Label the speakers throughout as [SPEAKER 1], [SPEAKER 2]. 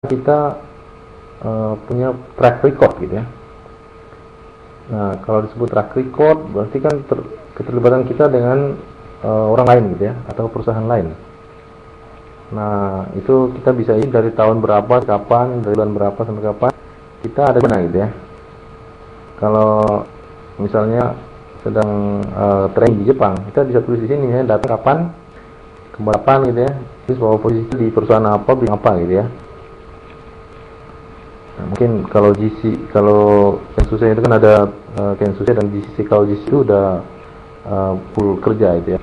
[SPEAKER 1] kita punya track record gitu ya. Nah, kalau disebut track record berarti kan keterlibatan kita dengan orang lain gitu ya, atau perusahaan lain. Nah, itu kita bisa ini dari tahun berapa, kapan, dari bulan berapa sampai kapan kita ada di mana gitu ya. Kalau misalnya sedang training di Jepang, kita bisa tulis di sini ya, datang kapan, kapan gitu ya, terus bahwa posisi di perusahaan apa, bidang apa gitu ya. Nah, mungkin kalau GC, kalau Kensusei itu kan ada Kensusei dan GC, kalau GC itu udah full kerja itu ya.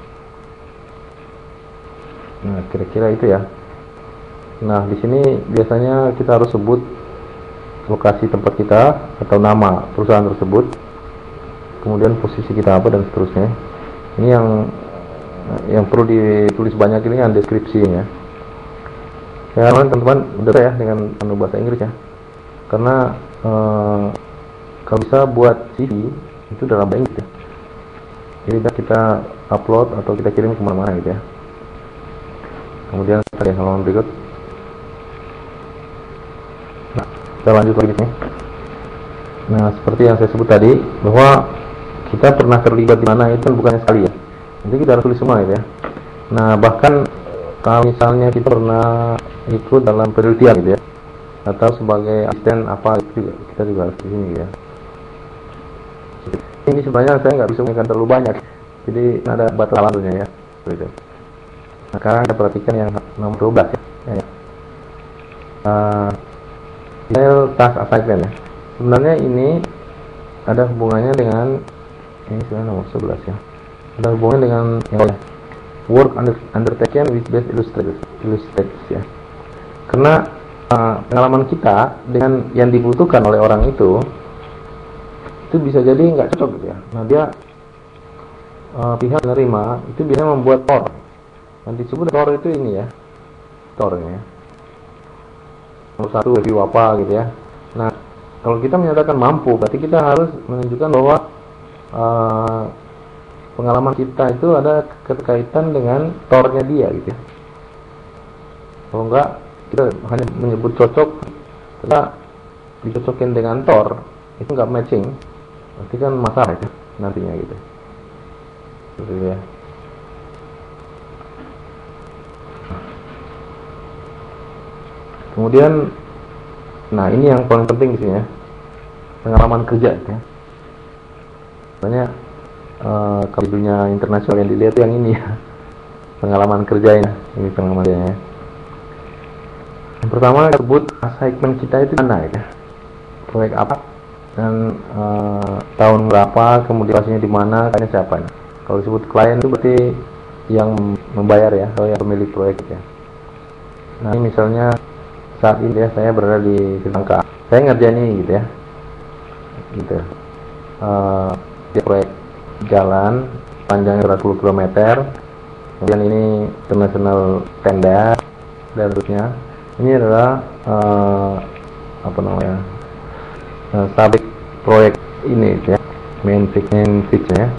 [SPEAKER 1] Nah, kira-kira itu ya. Nah, di sini biasanya kita harus sebut lokasi tempat kita atau nama perusahaan tersebut, kemudian posisi kita apa dan seterusnya. Ini yang perlu ditulis banyak ini kan deskripsinya. Ya, teman-teman udah ya dengan bahasa Inggris ya. Karena kalau bisa buat CV itu dalam bahasa Inggris ya. Jadi kita upload atau kita kirim kemana-mana gitu ya. Kemudian kita lihat halaman berikut. Nah, kita lanjut lagi nih. Nah, seperti yang saya sebut tadi, bahwa kita pernah terlibat di mana itu bukannya sekali ya. Jadi kita harus tulis semua gitu ya. Nah, bahkan kalau misalnya kita pernah ikut dalam penelitian gitu ya, atau sebagai asisten apa itu juga, kita juga harus di sini ya. Ini sebenarnya saya nggak bisa mengingatkan terlalu banyak, jadi ada batasannya ya. Gitu. Nah, sekarang kita perhatikan yang nomor 12 ya. File task assignment ya. Sebenarnya ini ada hubungannya dengan ini sebenarnya nomor 11 ya. Ada hubungannya dengan yang lain. Work undertaken with best illustrators ya. Karena pengalaman kita dengan yang dibutuhkan oleh orang itu bisa jadi nggak cocok gitu ya. Nah, dia pihak penerima itu biasanya membuat TOR. Yang disebut TOR itu ini ya, TOR ya. Nomor 1 review apa gitu ya. Nah, kalau kita menyatakan mampu, berarti kita harus menunjukkan bahwa pengalaman kita itu ada keterkaitan dengan TOR-nya dia gitu ya. Kalau enggak, kita hanya menyebut cocok, kita dicocokin dengan TOR, itu enggak matching, berarti kan masalah itu nantinya gitu. Gitu ya. Kemudian, nah ini yang paling penting di sini ya, pengalaman kerja ya. Sebenarnya kalau di dunia internasional yang dilihat yang ini ya, pengalaman kerjanya, ini pengalaman kerjanya. Yang pertama sebut assignment kita itu mana ya, proyek apa dan tahun berapa, kemudian lokasinya di mana, kliennya siapa. Kalau disebut klien itu berarti yang membayar ya, atau yang pemilik proyek ya. Nah, ini misalnya saat ini ya saya berada di Sri Lanka, saya ngerjain ini gitu ya, gitu. Di proyek jalan panjangnya 100 km, kemudian ini international tender dan seterusnya. Ini adalah apa namanya, subjek proyek ini ya, main fix ya.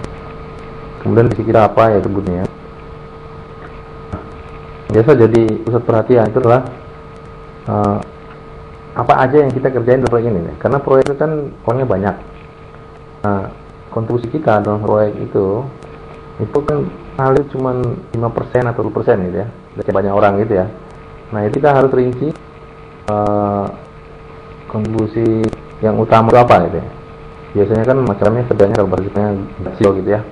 [SPEAKER 1] Kemudian di kita apa ya sebutnya. Biasa jadi pusat perhatian itu adalah apa aja yang kita kerjain dalam proyek ini, karena proyek itu kan orangnya banyak. Nah, kontribusi kita dalam proyek itu kan paling cuma 5% atau 10% gitu ya, dari banyak orang gitu ya. Nah, itu kita harus rinci kontribusi yang utama itu apa gitu ya. Biasanya kan macamnya kerjanya kalau bersifat kecil gitu ya.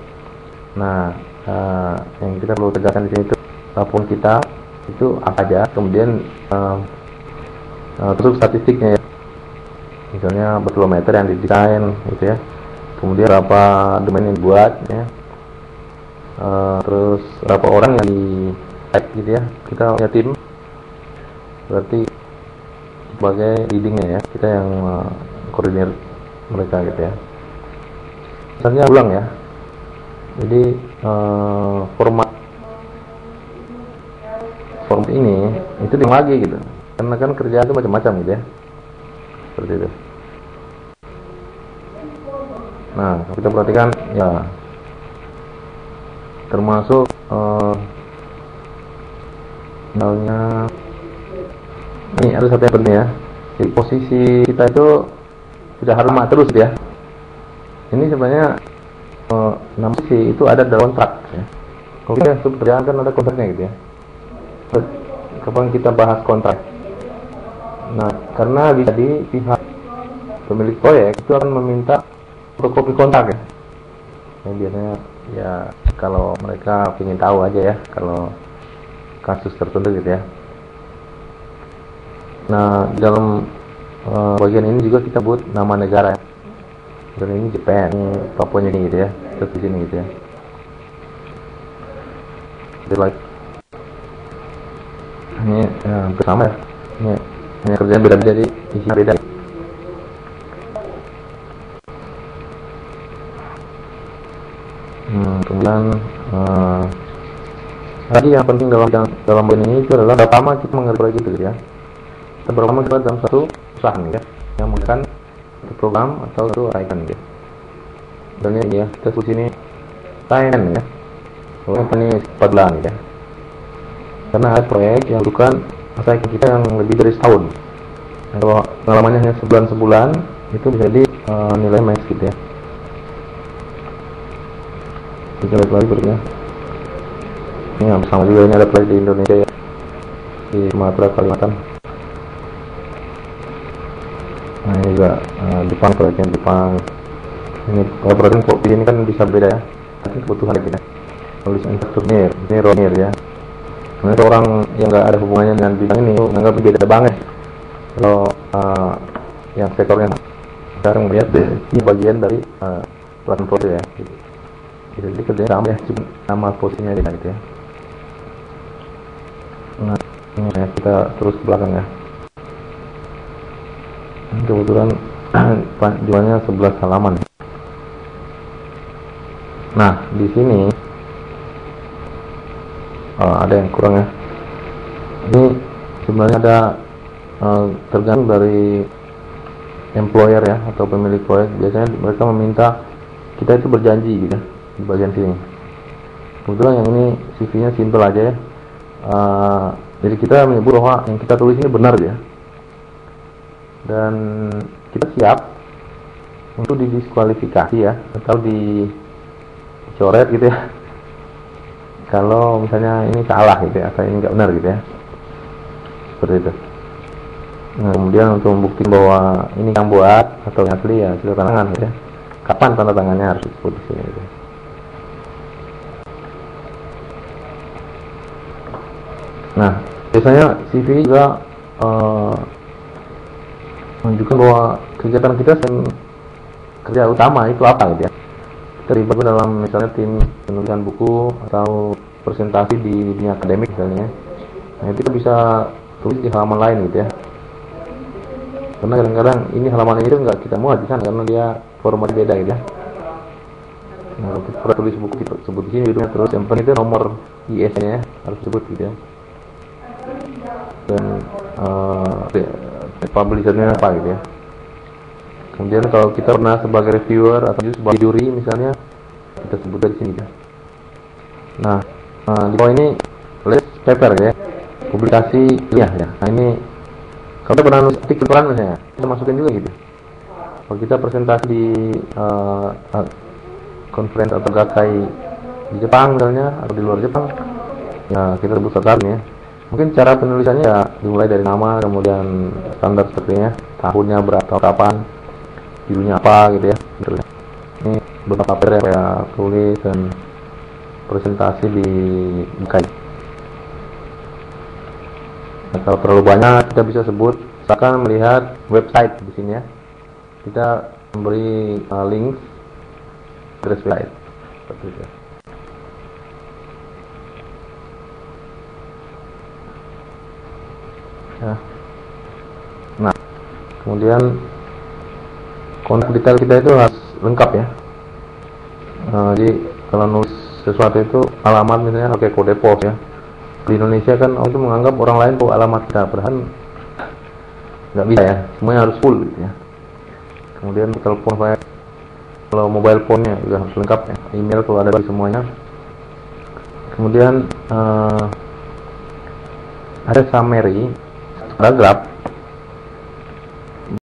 [SPEAKER 1] Nah, yang kita perlu tegaskan di sini itu laporan kita itu apa aja, kemudian terus statistiknya ya. Misalnya berkilometer yang didesain gitu ya. Kemudian berapa domain yang dibuat ya. Terus berapa orang yang di type gitu ya. Kita punya tim, berarti sebagai leadingnya ya, kita yang koordinir mereka gitu ya. Misalnya ulang ya, jadi format ini itu diulang lagi gitu, karena kan kerjaan itu macam-macam gitu ya, seperti itu. Nah, kita perhatikan ya, termasuk misalnya Ini harus satu yang penting ya. Jadi posisi kita itu tidak harus mak terus ya. Ini sebenarnya nama posisi itu ada dalam kontrak ya. Kalau kita pekerjaan kan ada kontraknya gitu ya. Kapan kita bahas kontrak? Nah, karena bisa di pihak pemilik proyek itu akan meminta fotokopi kontrak ya. Yang biasanya ya kalau mereka ingin tahu aja ya kalau kasus tertentu gitu ya. Nah, dalam bagian ini juga kita buat nama negara ya. Dan ini Jepang, ini Papua ini gitu ya. Terus di sini gitu ya. Jadi like ini bersama ya. Ini hanya kerjaan beda-beda, jadi isinya beda. Kemudian lagi yang penting dalam ini itu adalah pertama kita mengerti lagi gitu ya. Pertama kita dalam satu usaha nih ya, yang menggunakan satu program atau satu icon gitu. Dan ini ya kita di sini time ya. Soalnya ini 4 bulan ya. Karena ada proyek yang bukan masa kita yang lebih dari setahun. Nah, kalau pengalamannya hanya sebulan itu bisa jadi nilai max gitu ya. Kita lihat lagi berikutnya. Ini yang sama juga, ini ada proyek di Indonesia ya, di Sumatera, Kalimantan. Nah ini juga Jepang, proyeknya Jepang. Ini kalau proyek di sini kan bisa beda ya, nanti kebutuhan kita. Tulis infrastruktur ini ronir ya. Sebenarnya orang yang nggak ada hubungannya dengan bidang ini menganggap beda banget. Kalau yang sektornya sekarang melihat ini bagian dari pelatihan proses ya. Jadi kerjanya sama ya, cuma nama posisinya aja gitu ya. Nah, ini ya, kita terus ke belakang ya. Kebetulan jualnya 11 halaman. Nah, di sini ada yang kurang ya. Ini sebenarnya ada tergantung dari employer ya atau pemilik proyek. Biasanya mereka meminta kita itu berjanji gitu ya, di bagian sini. Kebetulan yang ini CV-nya simple aja ya. Jadi kita menyebut bahwa yang kita tulis ini benar ya. Dan kita siap untuk didiskualifikasi ya atau dicoret gitu ya. Kalau misalnya ini salah gitu ya, atau ini nggak benar gitu ya. Seperti itu. Nah, kemudian untuk membuktikan bahwa ini yang buat atau yang asli ya sudah tanda tangan gitu ya. Kapan tanda tangannya harus disebut di sini gitu. Nah, biasanya CV juga menunjukkan bahwa kegiatan kita kerja utama itu apa gitu ya. Terlibat dalam misalnya tim penulisan buku atau presentasi di dunia akademik misalnya. Nah, itu bisa tulis di halaman lain gitu ya. Karena kadang-kadang ini halaman itu nggak kita muat di sana karena dia format beda gitu ya. Nah, kita tulis buku kita sebut di sini judulnya, terus yang penting itu nomor IS-nya ya, harus sebut gitu ya. Dan publishernya apa gitu ya. Kemudian kalau kita pernah sebagai reviewer atau sebagai juri misalnya, kita sebut di sini ya. Nah, di bawah ini list paper ya, publikasi ya. Nah ini kalau kita pernah nulis artikel peran misalnya, kita masukin juga gitu. Kalau kita presentasi di conference atau gakai di Jepang misalnya atau di luar Jepang, ya kita sebut sertakan ya. Mungkin cara penulisannya ya dimulai dari nama, kemudian standar sepertinya, tahunnya berapa, kapan, judulnya apa gitu ya. Ini beberapa paper yang saya tulis dan presentasi di gakai. Nah, kalau terlalu banyak kita bisa sebut, misalkan melihat website di sini ya. Kita memberi link ke website seperti itu. Ya. Nah, kemudian kontak detail kita itu harus lengkap ya. Jadi kalau nulis sesuatu itu alamat misalnya pakai kode pos ya. Di Indonesia kan orang itu menganggap orang lain tahu alamat kita, padahal nggak bisa ya, semuanya harus full gitu ya. Kemudian telepon saya, kalau mobile phone-nya juga harus lengkap ya, email kalau ada di semuanya. Kemudian ada summary paragraf